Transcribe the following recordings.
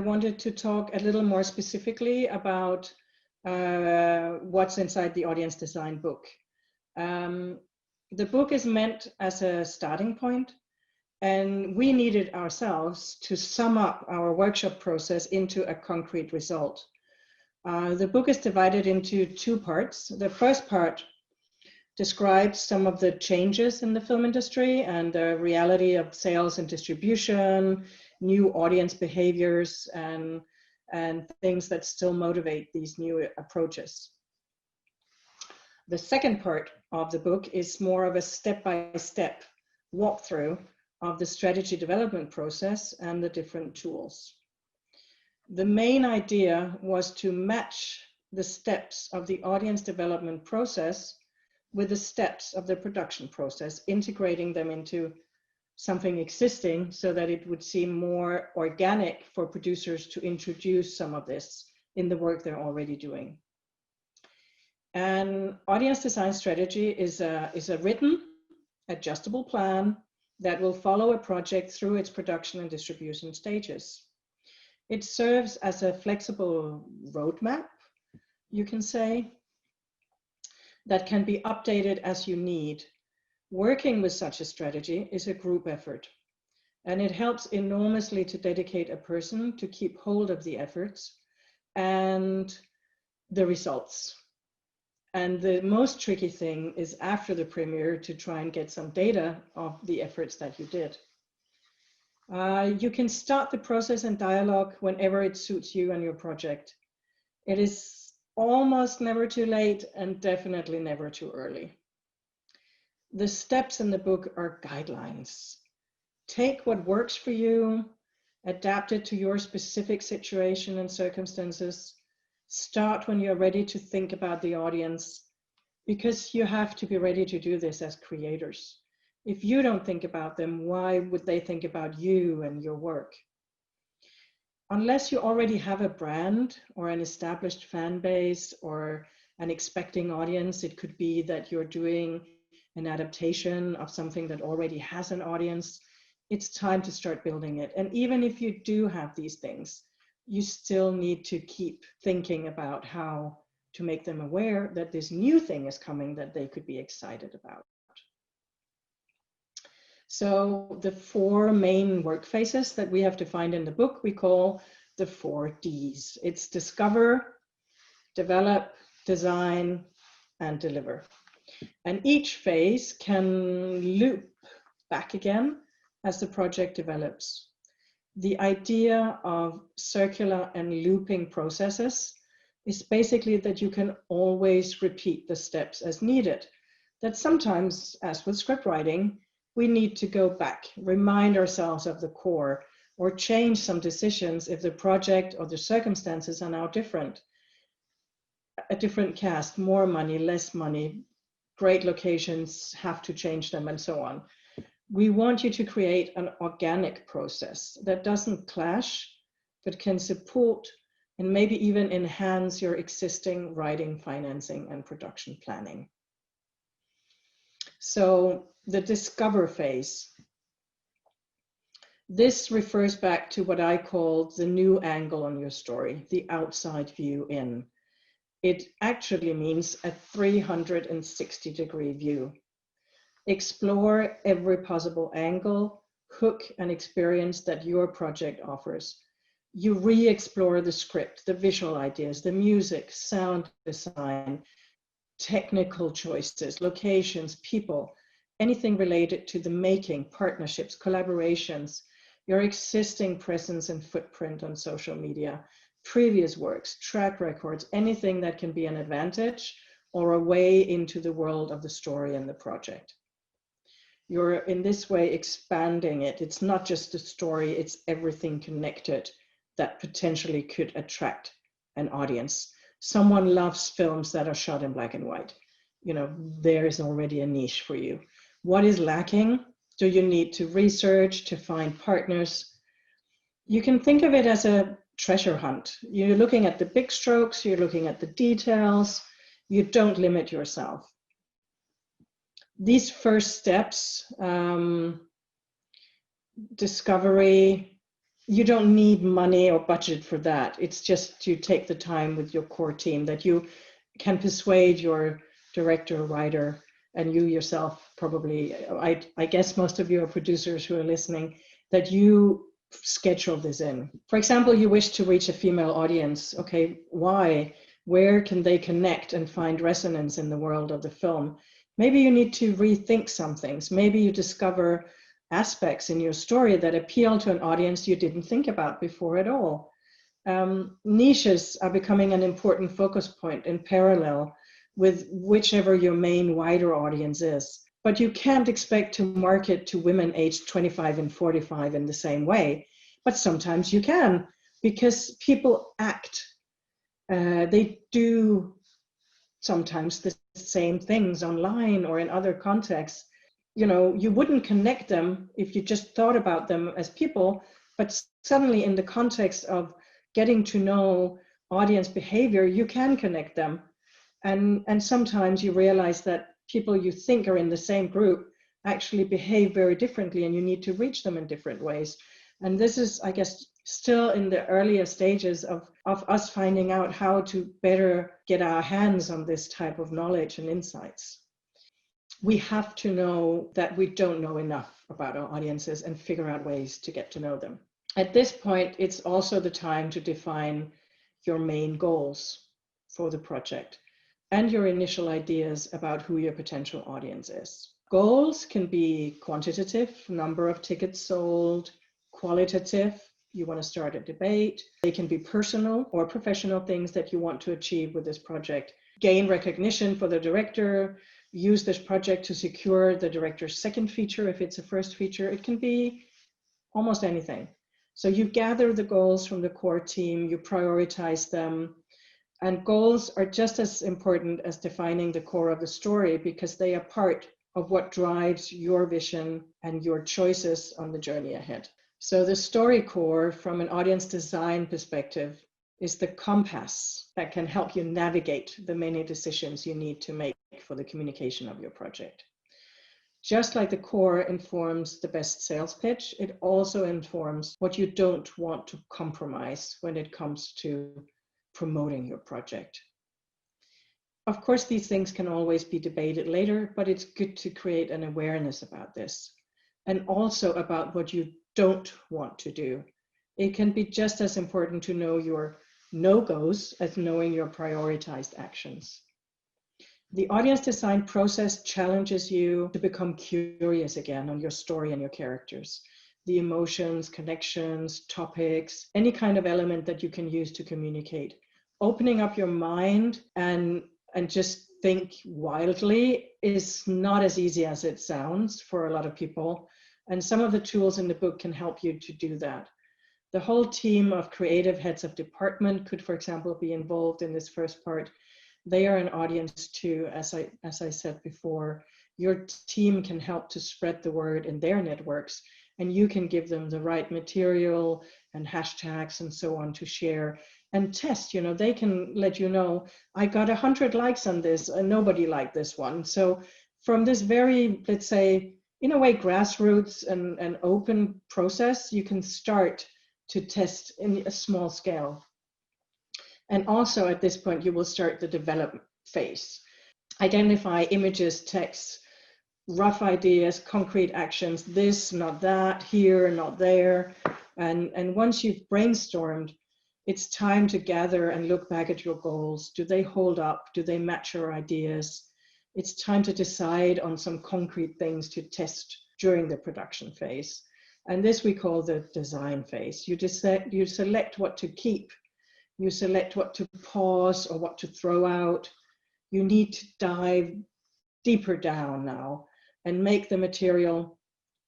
wanted to talk a little more specifically about what's inside the audience design book. The book is meant as a starting point, and we needed ourselves to sum up our workshop process into a concrete result. The book is divided into two parts. The first part describes some of the changes in the film industry and the reality of sales and distribution, new audience behaviors, and things that still motivate these new approaches. The second part of the book is more of a step-by-step walkthrough of the strategy development process and the different tools. The main idea was to match the steps of the audience development process with the steps of the production process, integrating them into something existing so that it would seem more organic for producers to introduce some of this in the work they're already doing. An audience design strategy is a written, adjustable plan that will follow a project through its production and distribution stages. It serves as a flexible roadmap, you can say, that can be updated as you need. Working with such a strategy is a group effort, and it helps enormously to dedicate a person to keep hold of the efforts and the results. And the most tricky thing is after the premiere to try and get some data of the efforts that you did. You can start the process and dialogue whenever it suits you and your project. It is almost never too late and definitely never too early. The steps in the book are guidelines. Take what works for you, adapt it to your specific situation and circumstances. Start when you're ready to think about the audience, because you have to be ready to do this as creators. If you don't think about them, why would they think about you and your work? Unless you already have a brand or an established fan base or an expecting audience, it could be that you're doing an adaptation of something that already has an audience. It's time to start building it. And even if you do have these things, you still need to keep thinking about how to make them aware that this new thing is coming that they could be excited about. So the four main work phases that we have defined in the book, we call the 4 Ds. It's discover, develop, design, and deliver. And each phase can loop back again as the project develops. The idea of circular and looping processes is basically that you can always repeat the steps as needed. That sometimes, as with script writing, we need to go back, remind ourselves of the core, or change some decisions if the project or the circumstances are now different. A different cast, more money, less money, great locations, have to change them, and so on. We want you to create an organic process that doesn't clash, but can support and maybe even enhance your existing writing, financing, and production planning. So the discover phase. This refers back to what I call the new angle on your story, the outside view in. It actually means a 360-degree view. Explore every possible angle, hook, and experience that your project offers. You re-explore the script, the visual ideas, the music, sound design, technical choices, locations, people, anything related to the making, partnerships, collaborations, your existing presence and footprint on social media, previous works, track records, anything that can be an advantage or a way into the world of the story and the project. You're in this way expanding it. It's not just a story, it's everything connected that potentially could attract an audience. Someone loves films that are shot in black and white. You know, there is already a niche for you. What is lacking? Do you need to research, to find partners? You can think of it as a treasure hunt. You're looking at the big strokes, you're looking at the details, you don't limit yourself. These first steps, discovery, you don't need money or budget for that. It's just to take the time with your core team that you can persuade your director, writer, and you yourself probably, I guess most of you are producers who are listening, that you schedule this in. For example, you wish to reach a female audience. Okay, why? Where can they connect and find resonance in the world of the film? Maybe you need to rethink some things. Maybe you discover aspects in your story that appeal to an audience you didn't think about before at all. Niches are becoming an important focus point in parallel with whichever your main wider audience is. But you can't expect to market to women aged 25 and 45 in the same way. But sometimes you can, because people act. They do sometimes the same things online or in other contexts. You know, you wouldn't connect them if you just thought about them as people, but suddenly in the context of getting to know audience behavior, you can connect them. And sometimes you realize that people you think are in the same group actually behave very differently, and you need to reach them in different ways. And this is, I guess, still in the earlier stages of us finding out how to better get our hands on this type of knowledge and insights. We have to know that we don't know enough about our audiences and figure out ways to get to know them. At this point, it's also the time to define your main goals for the project and your initial ideas about who your potential audience is. Goals can be quantitative, number of tickets sold, qualitative, you want to start a debate. They can be personal or professional things that you want to achieve with this project. Gain recognition for the director, use this project to secure the director's second feature if it's a first feature. It can be almost anything. So you gather the goals from the core team, you prioritize them, and goals are just as important as defining the core of the story because they are part of what drives your vision and your choices on the journey ahead. So the story core from an audience design perspective is the compass that can help you navigate the many decisions you need to make for the communication of your project. Just like the core informs the best sales pitch, it also informs what you don't want to compromise when it comes to promoting your project. Of course, these things can always be debated later, but it's good to create an awareness about this and also about what you don't want to do. It can be just as important to know your no-goes as knowing your prioritized actions. The audience design process challenges you to become curious again on your story and your characters, the emotions, connections, topics, any kind of element that you can use to communicate. Opening up your mind and just think wildly is not as easy as it sounds for a lot of people. And some of the tools in the book can help you to do that. The whole team of creative heads of department could, for example, be involved in this first part. They are an audience too, as I said before. Your team can help to spread the word in their networks, and you can give them the right material and hashtags and so on to share and test. You know, they can let you know, I got 100 likes on this and nobody liked this one. So from this very, let's say, in a way, grassroots and open process, you can start to test in a small scale. And also at this point, you will start the development phase. Identify images, text, rough ideas, concrete actions, this, not that, here, not there. And once you've brainstormed, it's time to gather and look back at your goals. Do they hold up? Do they match your ideas? It's time to decide on some concrete things to test during the production phase. And this we call the design phase. You select what to keep. You select what to pause or what to throw out. You need to dive deeper down now and make the material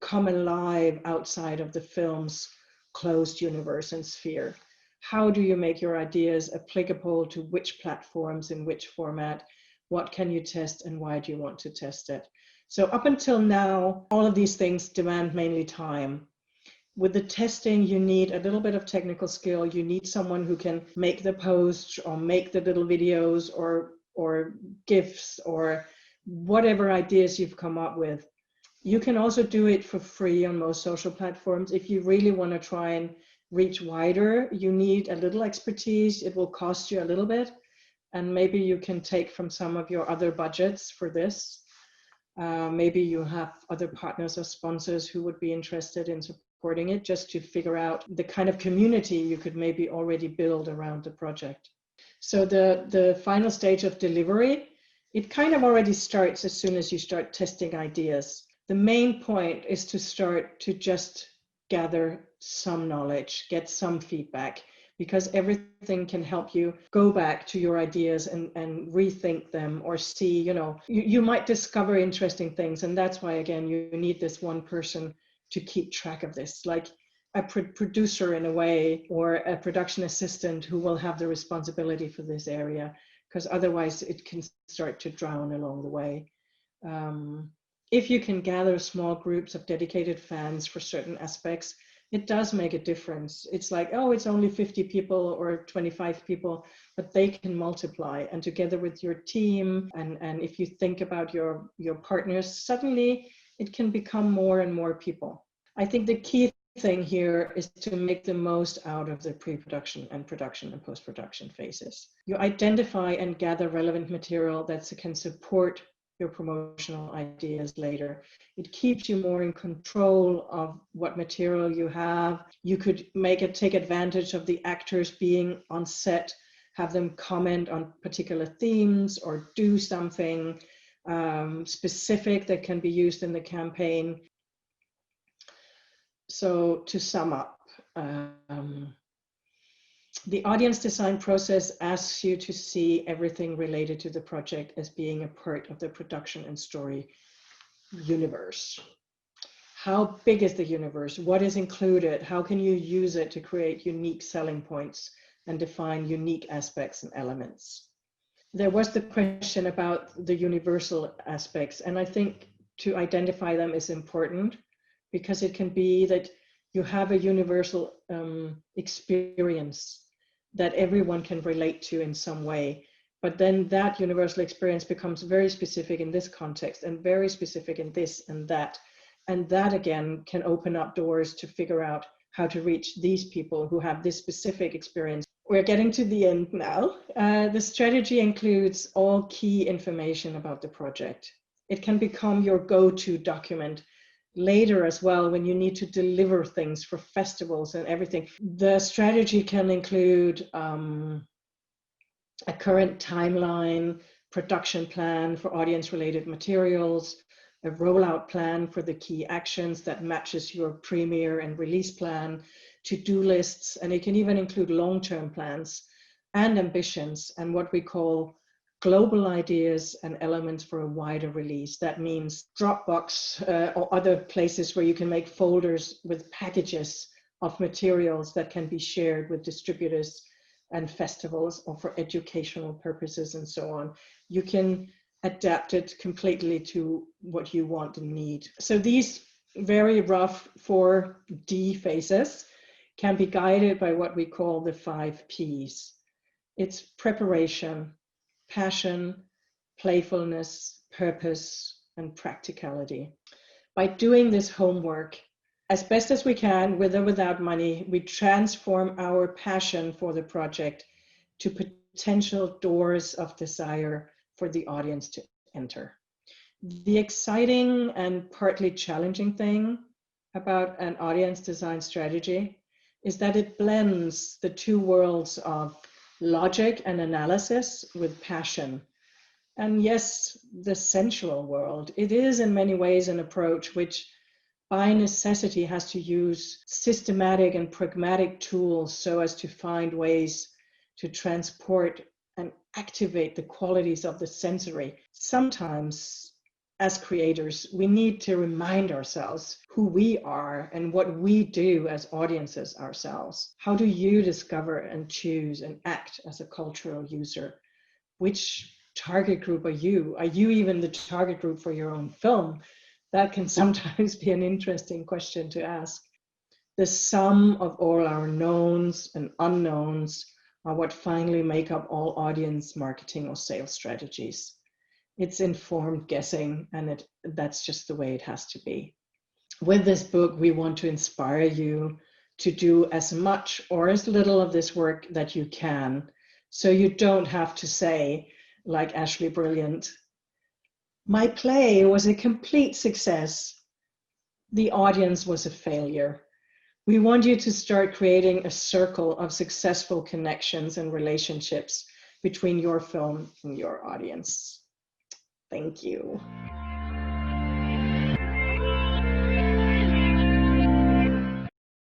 come alive outside of the film's closed universe and sphere. How do you make your ideas applicable to which platforms in which format? What can you test and why do you want to test it? So up until now, all of these things demand mainly time. With the testing, you need a little bit of technical skill. You need someone who can make the posts or make the little videos or GIFs or whatever ideas you've come up with. You can also do it for free on most social platforms if you really want to try and reach wider, you need a little expertise. It will cost you a little bit, and maybe you can take from some of your other budgets for this. Maybe you have other partners or sponsors who would be interested in supporting it, just to figure out the kind of community you could maybe already build around the project. So the final stage of delivery, it kind of already starts as soon as you start testing ideas. The main point is to start to just gather some knowledge, get some feedback, because everything can help you go back to your ideas and rethink them, or see, you might discover interesting things. And that's why, again, you need this one person to keep track of this, like a producer in a way, or a production assistant who will have the responsibility for this area, because otherwise it can start to drown along the way. If you can gather small groups of dedicated fans for certain aspects, it does make a difference. It's like, oh, it's only 50 people or 25 people, but they can multiply. And together with your team, and if you think about your partners, suddenly it can become more and more people. I think the key thing here is to make the most out of the pre-production and production and post-production phases. You identify and gather relevant material that can support your promotional ideas later. It keeps you more in control of what material you have. You could take advantage of the actors being on set, have them comment on particular themes, or do something specific that can be used in the campaign. So to sum up, the audience design process asks you to see everything related to the project as being a part of the production and story universe. How big is the universe? What is included? How can you use it to create unique selling points and define unique aspects and elements? There was the question about the universal aspects, and I think to identify them is important, because it can be that you have a universal experience that everyone can relate to in some way, but then that universal experience becomes very specific in this context and very specific in this and that again can open up doors to figure out how to reach these people who have this specific experience. We're getting to the end now. The strategy includes all key information about the project. It can become your go-to document later as well, when you need to deliver things for festivals and everything. The strategy can include a current timeline, production plan for audience-related materials, a rollout plan for the key actions that matches your premiere and release plan, to-do lists, and it can even include long-term plans and ambitions, and what we call global ideas and elements for a wider release. That means Dropbox or other places where you can make folders with packages of materials that can be shared with distributors and festivals, or for educational purposes and so on. You can adapt it completely to what you want and need. So these very rough 4D phases can be guided by what we call the 5 Ps. It's preparation, passion, playfulness, purpose, and practicality. By doing this homework, as best as we can, with or without money, we transform our passion for the project to potential doors of desire for the audience to enter. The exciting and partly challenging thing about an audience design strategy is that it blends the two worlds of logic and analysis with passion. And yes, the sensual world. It is in many ways an approach which by necessity has to use systematic and pragmatic tools so as to find ways to transport and activate the qualities of the sensory. Sometimes, as creators, we need to remind ourselves who we are and what we do as audiences ourselves. How do you discover and choose and act as a cultural user? Which target group are you? Are you even the target group for your own film? That can sometimes be an interesting question to ask. The sum of all our knowns and unknowns are what finally make up all audience marketing or sales strategies. It's informed guessing, and that's just the way it has to be. With this book, we want to inspire you to do as much or as little of this work that you can. So you don't have to say, like Ashley Brilliant, my play was a complete success. The audience was a failure. We want you to start creating a circle of successful connections and relationships between your film and your audience. Thank you.